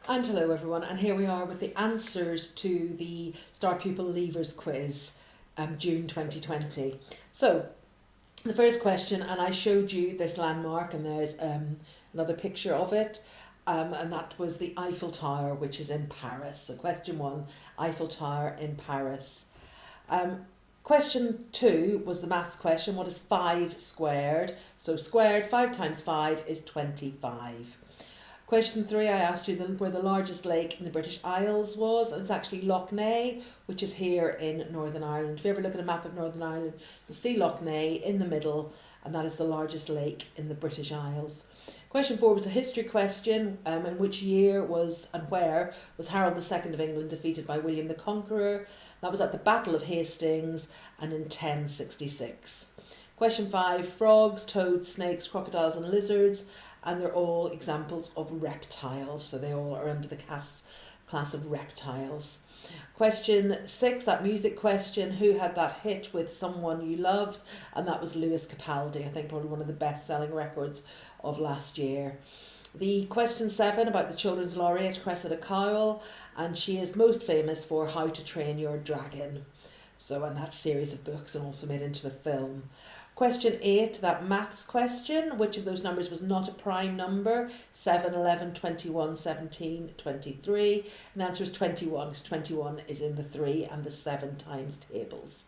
And hello everyone, and here we are with the answers to the Star Pupil Leavers quiz, June 2020. So, the first question, and I showed you this landmark, and there's another picture of it, and that was the Eiffel Tower, which is in Paris. So question 1, Eiffel Tower in Paris. Question 2 was the maths question. What is 5 squared? So squared, 5 times 5 is 25. Question 3, I asked you where the largest lake in the British Isles was, and it's actually Lough Neagh, which is here in Northern Ireland. If you ever look at a map of Northern Ireland, you'll see Lough Neagh in the middle, and that is the largest lake in the British Isles. Question 4 was a history question, in which year was and where was Harold II of England defeated by William the Conqueror? That was at the Battle of Hastings and in 1066. Question 5, frogs, toads, snakes, crocodiles and lizards, and they're all examples of reptiles, so they all are under the class of reptiles. Question 6, that music question, who had that hit with Someone You Loved? And that was Lewis Capaldi, I think probably one of the best-selling records of last year. The question 7 about the children's laureate Cressida Cowell, and she is most famous for How to Train Your Dragon. So, and that series of books and also made into a film. Question 8, that maths question, which of those numbers was not a prime number? 7, 11, 21, 17, 23. And the answer is 21, because 21 is in the 3 and the 7 times tables.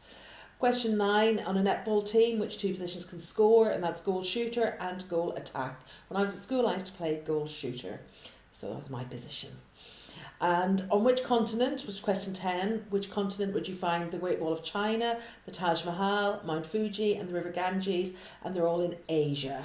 Question 9, on a netball team, which two positions can score? And that's goal shooter and goal attack. When I was at school, I used to play goal shooter. So that was my position. And on which continent, was question 10, which continent would you find the Great Wall of China, the Taj Mahal, Mount Fuji and the River Ganges? And they're all in Asia.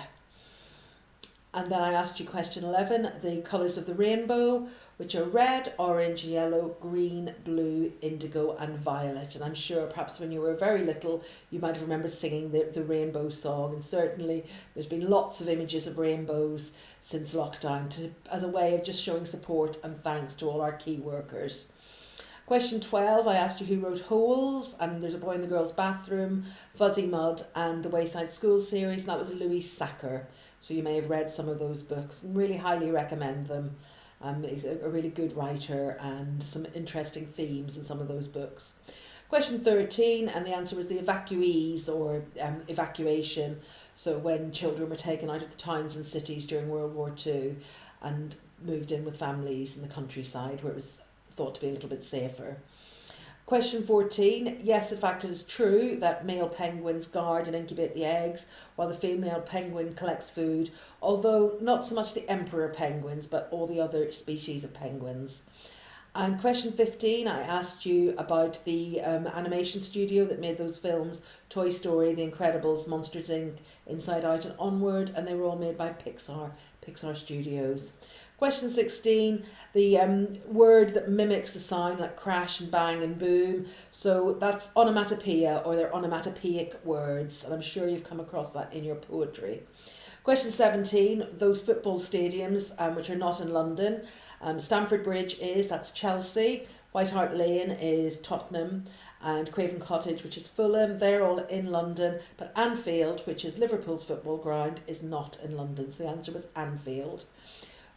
And then I asked you question 11, the colours of the rainbow, which are red, orange, yellow, green, blue, indigo and violet. And I'm sure perhaps when you were very little, you might have remembered singing the rainbow song. And certainly there's been lots of images of rainbows since lockdown as a way of just showing support and thanks to all our key workers. Question 12, I asked you who wrote Holes, and There's a Boy in the Girls' Bathroom, Fuzzy Mud and the Wayside School series, and that was Louis Sachar. So you may have read some of those books and really highly recommend them. He's a really good writer and some interesting themes in some of those books. Question 13, and the answer was the evacuees or evacuation. So when children were taken out of the towns and cities during World War II and moved in with families in the countryside where it was thought to be a little bit safer. Question 14, yes, in fact it is true that male penguins guard and incubate the eggs while the female penguin collects food, although not so much the emperor penguins but all the other species of penguins. And question 15, I asked you about the animation studio that made those films, Toy Story, The Incredibles, Monsters Inc., Inside Out and Onward, and they were all made by Pixar Studios. Question 16, the word that mimics the sound like crash and bang and boom. So that's onomatopoeia, or they're onomatopoeic words, and I'm sure you've come across that in your poetry. Question 17, those football stadiums which are not in London. Stamford Bridge that's Chelsea. White Hart Lane is Tottenham. And Craven Cottage, which is Fulham, they're all in London. But Anfield, which is Liverpool's football ground, is not in London. So the answer was Anfield.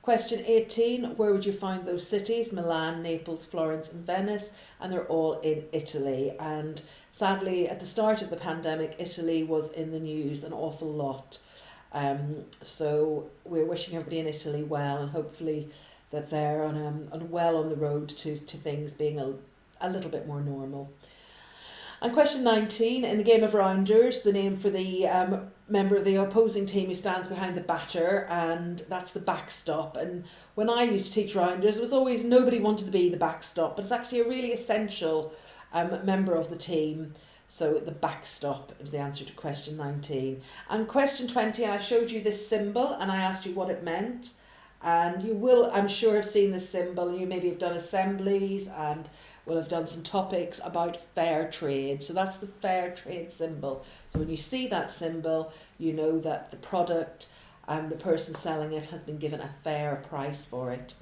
Question 18, where would you find those cities? Milan, Naples, Florence and Venice, and they're all in Italy. And sadly, at the start of the pandemic, Italy was in the news an awful lot. So we're wishing everybody in Italy well, and hopefully that they're on the road to things being a little bit more normal. And question 19, in the game of rounders, the name for the member of the opposing team who stands behind the batter, and that's the backstop. And when I used to teach rounders, it was always nobody wanted to be the backstop, but it's actually a really essential member of the team. So the backstop is the answer to question 19. And question 20, I showed you this symbol and I asked you what it meant. And you will, I'm sure, have seen this symbol, and you maybe have done assemblies and will have done some topics about fair trade. So that's the fair trade symbol. So when you see that symbol, you know that the product and the person selling it has been given a fair price for it.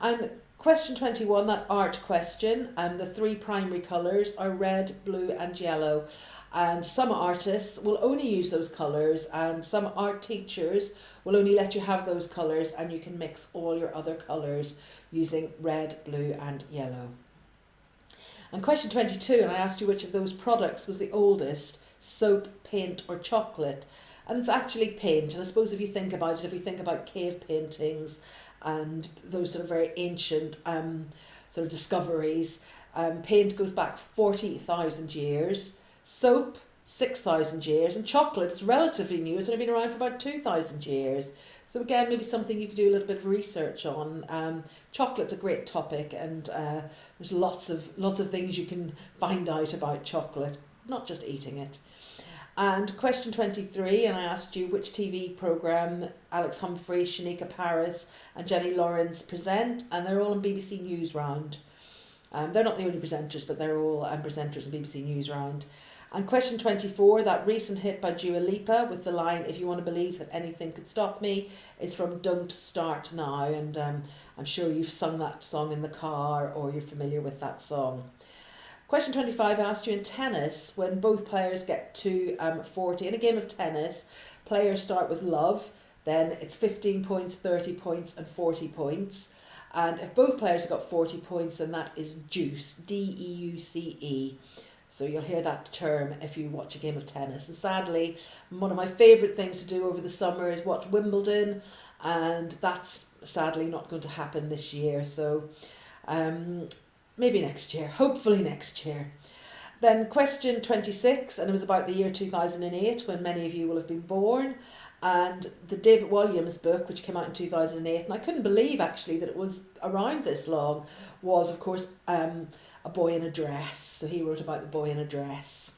And question 21, that art question, the three primary colours are red, blue and yellow. And some artists will only use those colours, and some art teachers will only let you have those colours, and you can mix all your other colours using red, blue and yellow. And question 22, and I asked you which of those products was the oldest, soap, paint or chocolate. And it's actually paint. And I suppose if you think about it, if we think about cave paintings and those sort of very ancient sort of discoveries, paint goes back 40,000 years, soap 6,000 years, and chocolate is relatively new. It's only been around for about 2,000 years. So again, maybe something you could do a little bit of research on. Chocolate's a great topic, and there's lots of things you can find out about chocolate, not just eating it. And question 23, and I asked you which TV programme Alex Humphrey, Shanika Paris and Jenny Lawrence present, and they're all on BBC Newsround. They're not the only presenters, but they're all presenters on BBC Newsround. And question 24, that recent hit by Dua Lipa with the line, "If you want to believe that anything could stop me," is from Don't Start Now. And I'm sure you've sung that song in the car, or you're familiar with that song. Question 25, I asked you in tennis, when both players get to 40. In a game of tennis, players start with love, then it's 15 points, 30 points and 40 points. And if both players have got 40 points, then that is deuce, D-E-U-C-E. So you'll hear that term if you watch a game of tennis. And sadly, one of my favourite things to do over the summer is watch Wimbledon, and that's sadly not going to happen this year. So maybe next year, hopefully next year. Then question 26, and it was about the year 2008, when many of you will have been born. And the David Williams book, which came out in 2008, and I couldn't believe actually that it was around this long, was of course A Boy in a Dress. So he wrote about the boy in a dress.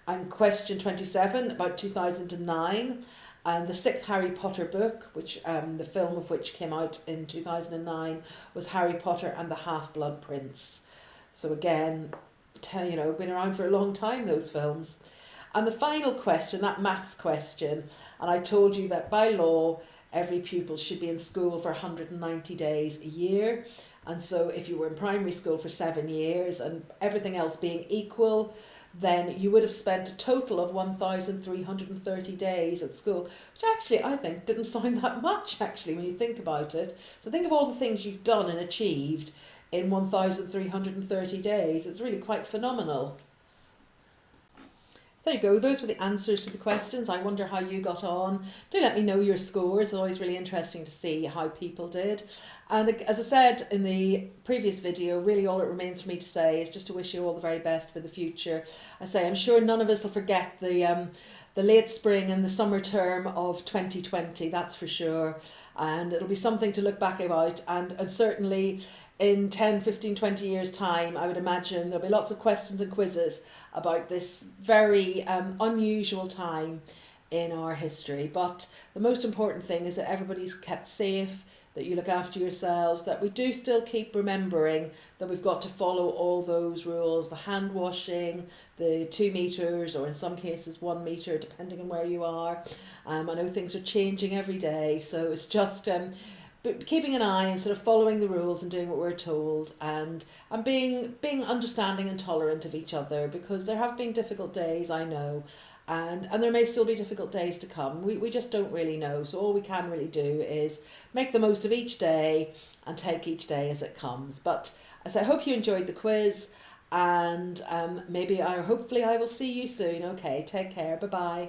And question 27, about 2009, and the sixth Harry Potter book, which the film of which came out in 2009, was Harry Potter and the Half-Blood Prince. So again, been around for a long time, those films. And the final question, that maths question, and I told you that by law, every pupil should be in school for 190 days a year. And so if you were in primary school for 7 years and everything else being equal, then you would have spent a total of 1,330 days at school, which actually I think didn't sound that much actually when you think about it. So think of all the things you've done and achieved in 1,330 days. It's really quite phenomenal. So there you go, those were the answers to the questions. I wonder how you got on. Do let me know your scores. It's always really interesting to see how people did. And as I said in the previous video, really all it remains for me to say is just to wish you all the very best for the future. I say I'm sure none of us will forget the late spring and the summer term of 2020, that's for sure. And it'll be something to look back about, and certainly in 10, 15, 20 years time, I would imagine there'll be lots of questions and quizzes about this very unusual time in our history. But the most important thing is that everybody's kept safe, that you look after yourselves, that we do still keep remembering that we've got to follow all those rules, the hand washing, the 2 meters, or in some cases 1 meter, depending on where you are. I know things are changing every day, so it's just but keeping an eye and sort of following the rules and doing what we're told, and being understanding and tolerant of each other, because there have been difficult days, I know, and there may still be difficult days to come. We just don't really know. So all we can really do is make the most of each day and take each day as it comes. But as I hope you enjoyed the quiz, and hopefully I will see you soon. Okay, take care. Bye-bye.